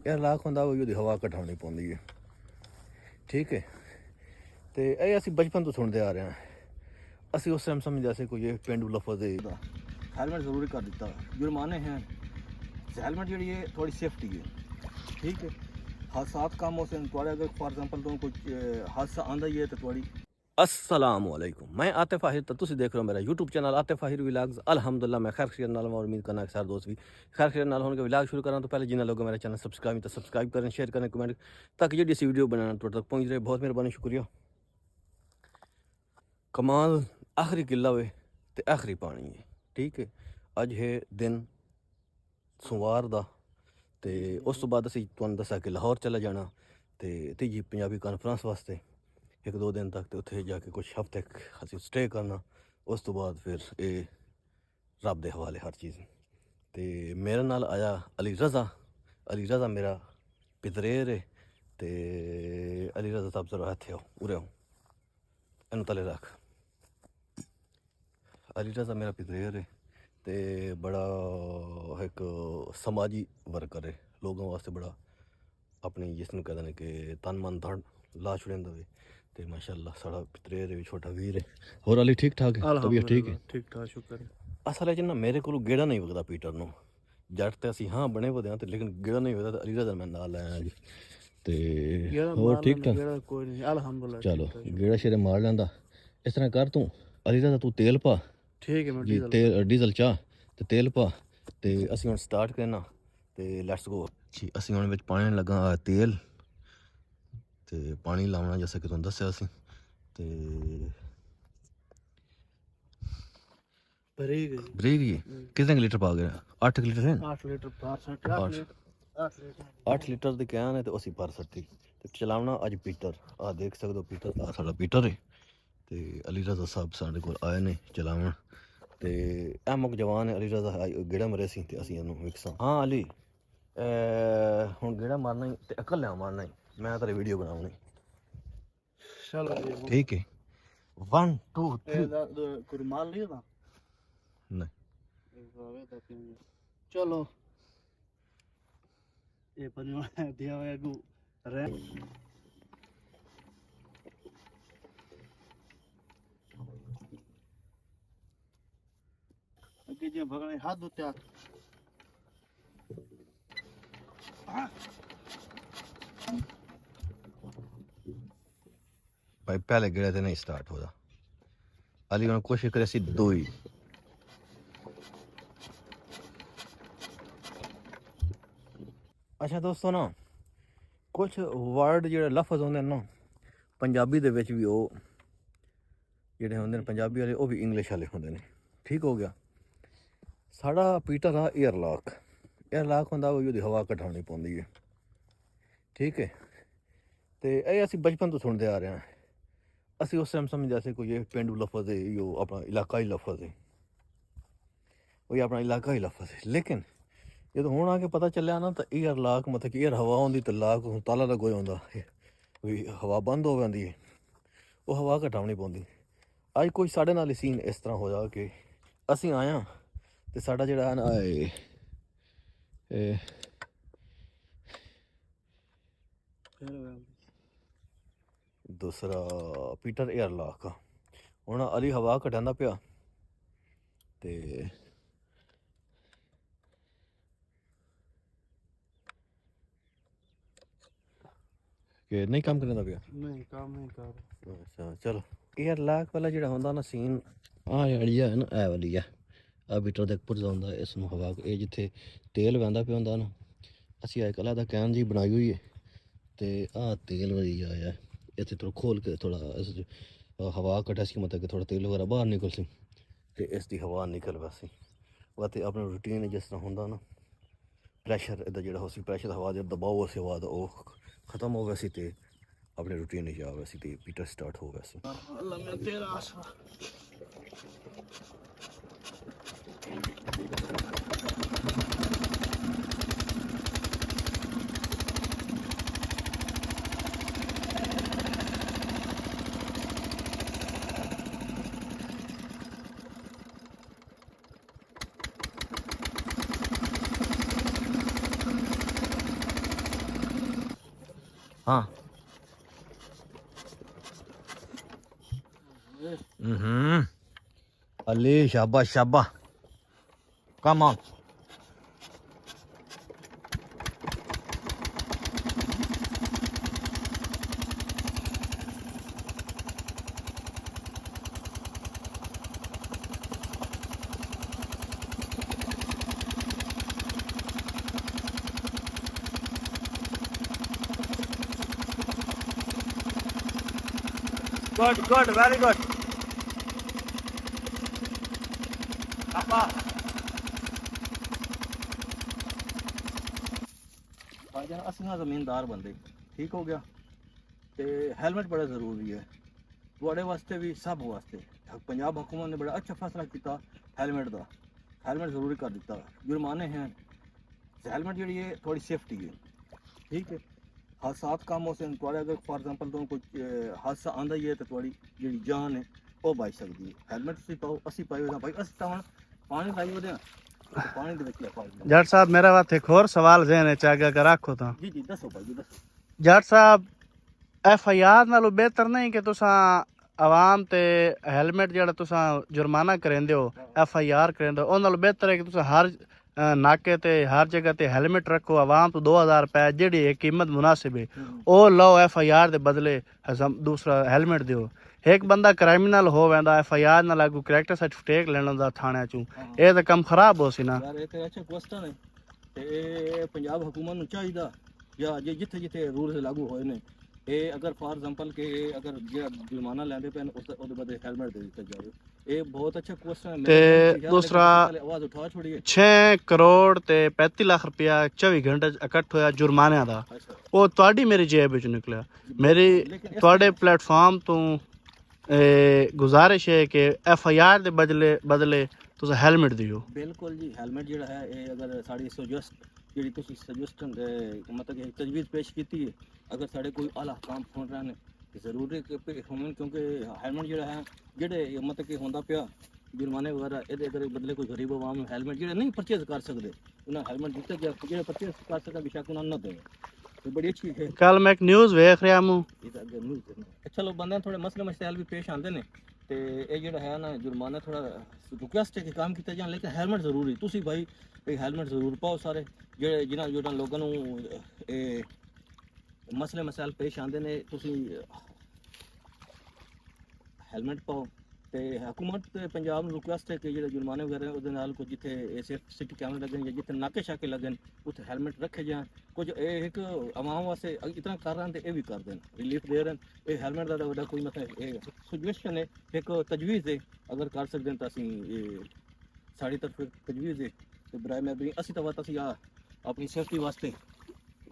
Airlock होंदा ਉਹਦੀ ਹਵਾ ਘਟਾਉਣੀ ਪੈਂਦੀ ਹੈ ਠੀਕ ਹੈ। ਤੇ ਇਹ ਅਸੀਂ ਬਚਪਨ ਤੋਂ ਸੁਣਦੇ ਆ ਰਹੇ ਹਾਂ। ਅਸੀਂ ਉਸ ਟਾਈਮ ਸਮਝਦੇ ਸੀ ਕੋਈ ਇਹ ਪੇਂਡੂ ਲਫ਼ਜ਼ ਹੈ। हेलमेट ज़रूरी कर दिता, जुर्माने हैं। हेलमेट जी है थोड़ी सेफ्टी है ठीक है। हादसा कम हो सकते अगर फॉर एग्जांपल तो कोई हादसा आंदा ही है तो थोड़ी। अस्सलाम वालेकुम, मैं आतिफ आहिर तो तुम देख रहे हो मेरा YouTube channel Atif Ahir vlogs. अल्हम्दुलिल्लाह मैं खैर खैरियत नाल और उम्मीद करना कि सारे दोस्त भी खैर खैरियत नाल होंगे। व्लॉग शुरू करा तो पहले जिन्हें लोग मेरा चैनल सब्सक्राइब करें, शेयर करें, कमेंट ताकि जी वीडियो बनाना तुहाडे तक पहुँच रहे। बहुत मेहरबानी, शुक्रिया। कमाल आखिरी किला वे तो आखिरी पानी है ठीक है। अज है दिन सोमवार का तो उस तो बाद असी तुहानूं दस्सा कि लाहौर चले जाना तो तीजी पंजाबी कॉन्फ्रेंस वास्ते 1-2 दिन तक तो उत्थे जाके कुछ हफ्ते असी स्टे करना। उस तो बाद फिर ये रब दे हवाले हर चीज़। तो मेरे नाल आया अली रज़ा मेरा पितरेर है। तो अली रज़ा साहब जरा इत्थे आओ, उरे आओ, इन्हूं तले रख। अली रज़ा मेरा पितरेर है तो बड़ा एक समाजी वर्कर है, लोगों वास्ते बड़ा अपनी जिसनूं कहते हैं कि तन मन धन ला छुड़ेंदा वे। तो माशाअल्लाह साढ़ा पितरेर है, छोटा वीर है। और अली ठीक ठाक है, तबीयत ठीक है? ठीक ठाक, शुक्र है। असल च ना मेरे को गेड़ा नहीं वगदा पीटर नूं। जट तो असी हाँ बने वदे हैं लेकिन गेड़ा नहीं वगदा। अली रज़ा मैं नाल आया जी तो होर ठीक ठाक? कोई नहीं, अल्हम्दुलिल्लाह। चलो गेड़ा शेरे मार लैंदा। इस तरह कर तू अली रज़ा तू तेल पा ठीक है। मैं जी डीजल चाह तो तेल पा तो असी हुण स्टार्ट करना तो लैट्स गो जी। असी हुण विच पाने लगा तेल तो पानी लाउणा जैसा कि तुहानूं दस्सिया असी ते बरीक जी। कितने लीटर पा गए? 8 लीटर है। 8 लीटर 8 लीटर की कैन है तो असी भर सकती तो चलावना अज पीटर। आ देख सकते हो पीटर, आ साडा पीटर है। तो अली रज़ा साहब साढ़े कोल आए ने चलावन तो एह मुक जवान है। अली रज़ा गेड़ा मरे सी तो असी इहनूं विकसां। हाँ अली हुण गेड़ा मारना ही तो अकल मारना ही, मैं तेरी वीडियो बनाऊनी। चलो ठीक है 1 2 3। कुरमाल नहीं होता नहीं चलो ये पर दिया हुआ गु रे अगे जे भगने हाथ उत्या भाई पहले गेड़े तो नहीं स्टार्ट होता। अली हुण कोशिश करे सी 2 ही। अच्छा दोस्तों ना कुछ वर्ड जो लफज होंगे ना पंजाबी दे विच भी वो जेडे होंगे पंजाबी वाले वो भी इंग्लिश वाले होंगे ने ठीक हो गया। साड़ा पीटर आ एयरलॉक होंदा ਉਹਦੀ हवा घटानी पैंदी है ठीक है। तो ये असी बचपन तो सुनते आ रहे हैं। असी उस टाइम समझते से कोई पेंडू लफज है, यो अपना इलाकाई लफज है, कोई अपना इलाकाई लफज है। लेकिन जो हूँ आके पता चलिया ना तो एयरलॉक मतलब कि एयर हवा आँदी तो लॉक ताला लग्गो होंदा कोई हवा बंद हो जाती है, वो हवा घटानी पैंदी। अज कोई साढ़े नाल सीन इस तरह होया कि असी आया तो साढ़ा जेड़ा ना दूसरा पीटर एयरलॉक हुण अली हवा घटांदा पिया ते कि नहीं काम करना पिया। नहीं काम नहीं कर। अच्छा चलो एयरलॉक वाला जेड़ा होंदा ना सीन आ अड़िया है ना ए वाली है आ पीटर दे उपर जांदा इसनूं हवा ये जिथे तेल वहंदा पिया होंदा ना असी एक अलग कैन जी बनाई हुई है तो आ तेल वाली आया इतने थोड़ा खोल के थोड़ा इस हवा कटा सी मतलब कि थोड़ा तेल वगैरह बाहर निकल सी तो इसकी हवा निकल वैसी वह तो अपना रूटीन जिस तरह होंदा ना प्रैशर इधर जो हो प्रैशर हवा जो दबाओ उस हवा का वो खत्म हो वैसी तो अपने रूटीन जा वैसी तो पीटर स्टार्ट हो वैसे। Ali, shabash, shabash. Come on. Good, good, very good. Papa. Bhaijaan ਅਸੀਂ ਨਾ ਜ਼ਮੀਨਦਾਰ ਬੰਦੇ ਠੀਕ ਹੋ ਗਿਆ ਤੇ ਹੈਲਮਟ ਬੜਾ ਜ਼ਰੂਰੀ ਹੈ ਤੁਹਾਡੇ ਵਾਸਤੇ ਵੀ ਸਭ ਵਾਸਤੇ ਪੰਜਾਬ ਹਕੂਮਤ ਨੇ ਬੜਾ ਅੱਛਾ ਫੈਸਲਾ ਕੀਤਾ ਹੈਲਮਟ ਦਾ ਹੈਲਮਟ ਜ਼ਰੂਰੀ ਕਰ ਦਿੱਤਾ ਜੁਰਮਾਨੇ हैं हेलमेट जी है थोड़ी सेफ्टी है ठीक है हादसात कम हो सकते थोड़े अगर फॉर एग्जांपल तो कोई हादसा आंदा ही है तो थोड़ी जी जान है वो बच सकती है हेलमेट तुम पाओ असी पाए भाई अस तो हम पानी लाई वो पानी दे विच पाओ जट साहब मेरे वास्ते एक होर सवाल जहन च आगे अगर रखो तो जी जी दसो भाई जी दसो जट साहब FIR नालों बेहतर नहीं कि तुसां आवाम ते हेलमेट जेह्ड़ा तुसां जुर्माना करेंदे हो FIR करेंदे हो उन नालों बेहतर है कि तुसां हर नाके ते हर जगह ते हेलमेट रखो आवाम तो 2000 रुपए जेह्ड़ी एक कीमत मुनासिब है वो लो FIR दे बदले दूसरा हेलमेट दियो एक बंदा क्राइमिनल हो वैंदा FIR ना लागू करैक्टर सर्टिफिकेट लेना दा थाने चों ये तो कम खराब हो सी ना यार ये तो अच्छा क्वेश्चन है ते पंजाब हुकूमत नु चाहिदा या जे जिथे जिथे रूल्स लागू होए ने ਇਹ ਅਗਰ ਫਾਰ ਐਗਜ਼ਾਮਪਲ ਕਿ ਅਗਰ ਜਿਹੜਾ ਜੁਰਮਾਨਾ ਲੈਂਦੇ ਪੈਣ ਉਹਦੇ ਬਦਲੇ ਹੈਲਮਟ ਦੇ ਦਿੱਤਾ ਜਾਵੇ ਇਹ ਬਹੁਤ ਅੱਛਾ ਕੁਐਸਚਨ ਹੈ ਤੇ ਦੂਸਰਾ ਆਵਾਜ਼ ਉਠਾ ਛੋੜੀਏ 6 ਕਰੋੜ ਤੇ 35 ਲੱਖ ਰੁਪਇਆ 24 ਘੰਟੇ ਚ ਇਕੱਠ ਹੋਇਆ ਜੁਰਮਾਨਿਆਂ ਦਾ ਉਹ ਤੁਹਾਡੀ ਮੇਰੀ ਜੇਬ ਵਿੱਚ ਨਿਕਲਿਆ ਮੇਰੀ ਤੁਹਾਡੇ ਪਲੇਟਫਾਰਮ ਤੋਂ ਗੁਜ਼ਾਰਿਸ਼ ਹੈ ਕਿ FIR ਦੇ ਬਦਲੇ ਤੁਸੀਂ ਹੈਲਮਟ ਦਿਓ ਬਿਲਕੁਲ ਜੀ ਹੈਲਮਟ ਜਿਹੜਾ ਹੈ ਇਹ ਅਗਰ ਸਾਡੀ ਜਿਹੜੀ ਤੁਸੀਂ ਸਜੈਸਟਨ ਮਤਲਬ ਕਿ ਤਜਵੀਜ਼ ਪੇਸ਼ ਕੀਤੀ ਹੈ ਅਗਰ ਸਾਡੇ ਕੋਈ ਆਲਾ ਕੰਮ ਸੁਣ ਰਹੇ ਨੇ ਜ਼ਰੂਰੀ ਹੋਣ ਕਿਉਂਕਿ ਹੈਲਮਟ ਜਿਹੜਾ ਹੈ ਜਿਹੜੇ ਮਤਲਬ ਕਿ ਹੁੰਦਾ ਪਿਆ ਜੁਰਮਾਨੇ ਵਗੈਰਾ ਇਹਦੇ ਅਗਰ ਬਦਲੇ ਕੋਈ ਗਰੀਬ ਆਵਾਮ ਨੂੰ ਹੈਲਮਟ ਜਿਹੜੇ ਨਹੀਂ ਪਰਚੇਜ਼ ਕਰ ਸਕਦੇ ਉਹਨਾਂ ਹੈਲਮਟ ਦਿੱਤਾ ਗਿਆ ਜਿਹੜੇ ਪਰਚੇਜ਼ ਕਰ ਸਕਦਾ ਬਿਸ਼ੱਕ ਉਹਨਾਂ ਨੂੰ ਨਾ ਦੇਵੇ ਇਹ ਬੜੀ ਅੱਛੀ ਹੈ ਕੱਲ ਮੈਂ ਇੱਕ ਨਿਊਜ਼ ਵੇਖ ਰਿਹਾ ਮੂੰ ਚਲੋ ਬੰਦਿਆਂ ਥੋੜੇ ਮਸਲੇ ਮਸائل ਵੀ ਪੇਸ਼ ਆਉਂਦੇ ਨੇ ਤੇ ਇਹ ਜਿਹੜਾ ਹੈ ਨਾ ਜੁਰਮਾਨਾ ਥੋੜਾ ਰਿਕੁਐਸਟ ਹੈ ਕਿ ਕੰਮ ਕੀਤਾ ਜਾਣ ਲੇਕਿਨ ਹੈਲਮਟ ਜ਼ਰੂਰੀ ਤੁਸੀਂ ਭਾਈ ਇਹ ਹੈਲਮਟ ਜ਼ਰੂਰ ਪਾਓ ਸਾਰੇ ਜਿਹੜੇ ਜਿਹਨਾਂ ਲੋਕਾਂ ਨੂੰ ਇਹ ਮਸਲੇ ਮਸਾਇਲ ਪੇਸ਼ ਆਉਂਦੇ ਨੇ ਤੁਸੀਂ ਹੈਲਮਟ ਪਾਓ ਤੇ ਹਕੂਮਤ ਤੇ ਪੰਜਾਬ ਨੂੰ ਰਿਕੁਐਸਟ ਹੈ ਕਿ ਜਿਹੜੇ ਜੁਰਮਾਨੇ ਵਗੈਰਾ ਉਹਦੇ ਨਾਲ ਕੋਈ ਜਿੱਥੇ ਸਿਟੀ ਕੈਮਰੇ ਲੱਗਣ ਜਾਂ ਜਿੱਥੇ ਨਾਕੇ ਸ਼ਾਕੇ ਲੱਗਣ ਉੱਥੇ ਹੈਲਮਟ ਰੱਖੇ ਜਾਣ ਕੁਝ ਇਹ ਇੱਕ ਆਵਾਮ ਵਾਸਤੇ ਇਤਨਾ ਕਰ ਰਹੇ ਤੇ ਇਹ ਵੀ ਕਰ ਦੇਣ ਰਿਲੀਫ ਦੇ ਰਹੇ ਇਹ ਹੈਲਮਟ ਦਾ ਵੱਡਾ ਕੋਈ ਮਤਲਬ ਇਹ ਸੁਜੈਸ਼ਨ ਹੈ ਇੱਕ ਤਜਵੀਜ਼ ਹੈ ਅਗਰ ਕਰ ਸਕਦੇ ਤਾਂ ਅਸੀਂ ਇਹ ਸਾਡੀ ਤਰਫ ਤਜਵੀਜ਼ ਹੈ ਤੇ ਬਰਾਏ ਮਹਿਰਬਾਨੀ ਅਸੀਂ ਤਾਂ ਅਸੀਂ ਆਪਣੀ ਸੇਫਟੀ ਵਾਸਤੇ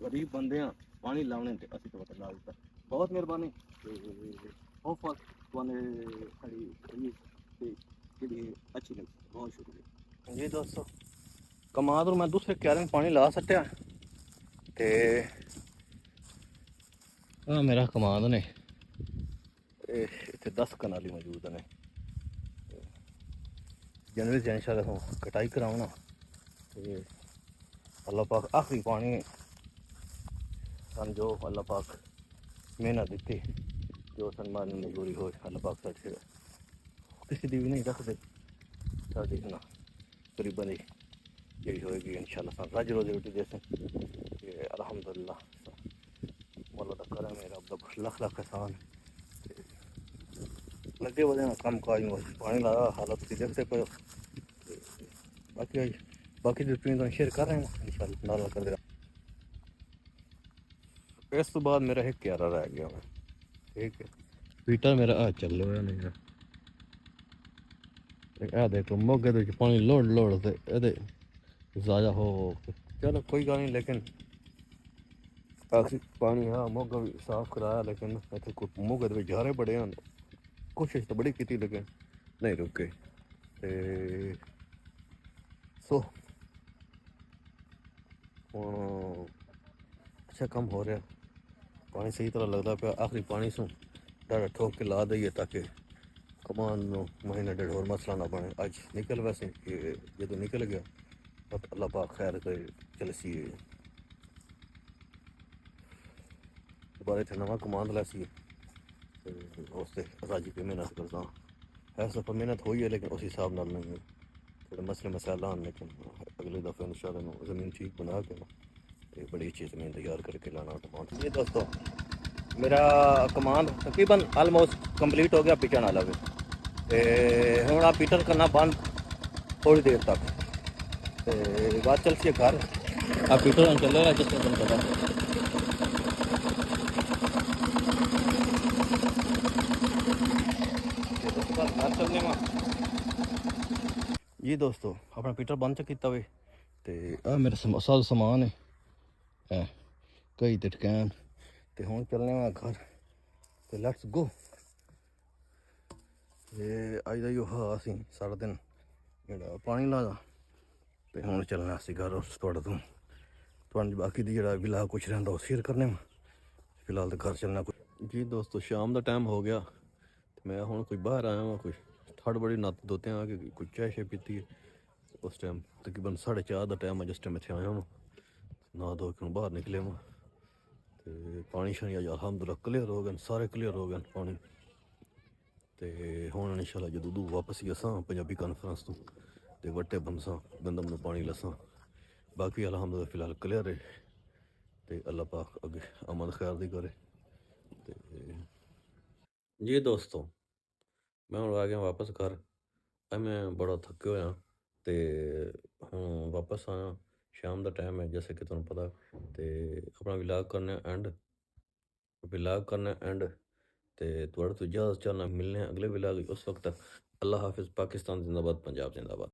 ਗਰੀਬ ਬੰਦੇ ਆ ਪਾਣੀ ਲਾਉਣੇ ਤੇ ਅਸੀਂ ਤਾਂ ਲਾ ਦਿੱਤਾ ਬਹੁਤ ਮਿਹਰਬਾਨੀ ਹੋਪ ਤੁਹਾਨੂੰ ਸਾਡੀ ਜਿਹੜੀ ਅੱਛੀ ਲੱਗੀ ਬਹੁਤ ਸ਼ੁਕਰੀਆ ਜੀ ਦੋਸਤੋ ਕਮਾਦ ਨੂੰ ਮੈਂ ਦੂਸਰੇ ਕਿਆਰੇ ਪਾਣੀ ਲਾ ਸੱਟਿਆ ਤੇ ਆ ਮੇਰਾ ਕਮਾਦ ਨੇ ਇਹ ਇੱਥੇ 10 ਕਨਾਲੀ ਮੌਜੂਦ ਨੇ जनवरी से इंशाल्लाह कटाई कराऊना तो अल्लाह पाक आखिरी पानी सन जो अल्लाह पाक मेहनत दी जो सन्मान मजबूरी हो अल्लाह पाक साढ़े किसी की भी नहीं रखते साड़ी ना गरीबों की जी होएगी इंशाल्लाह सन रज रोजी रोटी देते अलहमदुलिल्लाह मौला दा करम है रब दा लख लख एहसान लगे वजह कम काज पानी लाया हालत देखते पे बाकी डिस्प्लिन तो शेयर कर रहे हैं इंशाल्लाह नाल कर देगा इस तो बाद मेरा एक क्यारा रह गया मैं ठीक है बीटा मेरा आ चल रहा नहीं है देखो मोगे दे पानी लोड़ ते एदे ज़ाया हो चलो कोई गल नहीं लेकिन पानी हाँ मोगा भी साफ कराया लेकिन इतने मोगे दे झारे बड़े हैं कोशिश तो बड़ी की लेकिन नहीं रुके सो अच्छा कम हो रहा पानी सही तरह लगता पाया आखिरी पानी सो डाटा ठोक के ला दईए ताकि कमान महीना डेढ़ और मसला ना बने अज निकल वैसे जो निकल गया तो अल्लाह पाक खैर करे चलसी दोबारा इतने नवा कमान लैसी ਉਸ 'ਤੇ ਰਾਜੀ ਕੇ ਮਿਹਨਤ ਕਰਦਾ ਹੈ। ਸਫਰ ਮਿਹਨਤ ਹੋਈ ਹੈ ਲੇਕਿन उस हिसाब नाल नहीं थोड़े मसले मसाला हैं, लेकिन अगले दफ़े इंशाल्लाह ज़मीन ठीक बना के ना तो बड़ी अच्छी ज़मीन तैयार करके लाना टमाटर। ये दोस्तों मेरा कमांड तकरीबन आलमोस्ट कंप्लीट हो गया पिटन वाला भी, तो हूँ आप पीटर करना बंद थोड़ी देर तक, तो बात चलती है घर आप पीटर चलेगा जिस दिन पता घर चलने में। जी दोस्तों अपना पीटर बंद किया वे, तो आ मेरा सारा समान है कई टकैन, तो हूँ चलने में घर, तो लैट्स गो। अज का यो हा असी सारा दिन जो पानी लादा, तो हूँ चलना असी घर थोड़े तो बाकी दी जो विला कुछ रहा वो शेयर करने में, फिलहाल तो घर चलना। जी दोस्तों शाम का टाइम हो गया, मैं हूँ कोई बाहर आया वहाँ, कोई ठंड बड़ी नत्त दोते आके कोई चाय शाय पीती है। उस टाइम तकरीबन 4:30 का टाइम है जिस टाइम इतने आया हूँ, ना धो के बाहर निकले वहाँ, तो पानी शानी अज अलहमदुल्ला क्लियर हो गए, सारे क्लियर हो गए पानी। तो हूँ इंशाल्लाह जो दूध वापस ही असां पंजाबी कॉन्फ्रेंस तो वट्टे बनसा गंदम में पानी लसा, बाकी अलहमदुल्ला फिलहाल क्लियर है, तो अल्लाह पाक अगे अमन खैर दी करे। तो जी दोस्तों मैं हूँ आ गया वापस घर, मैं बड़ा थके होया, तो हूँ वापस आया, शाम का टाइम है जैसे कि तुहानू पता, तो अपना विलाग करने एंड तो थोड़े तो इजाज़त चाहना, मिलने अगले विलाग उस वक्त तक। अल्लाह हाफिज़, पाकिस्तान जिंदाबाद, पंजाब जिंदाबाद।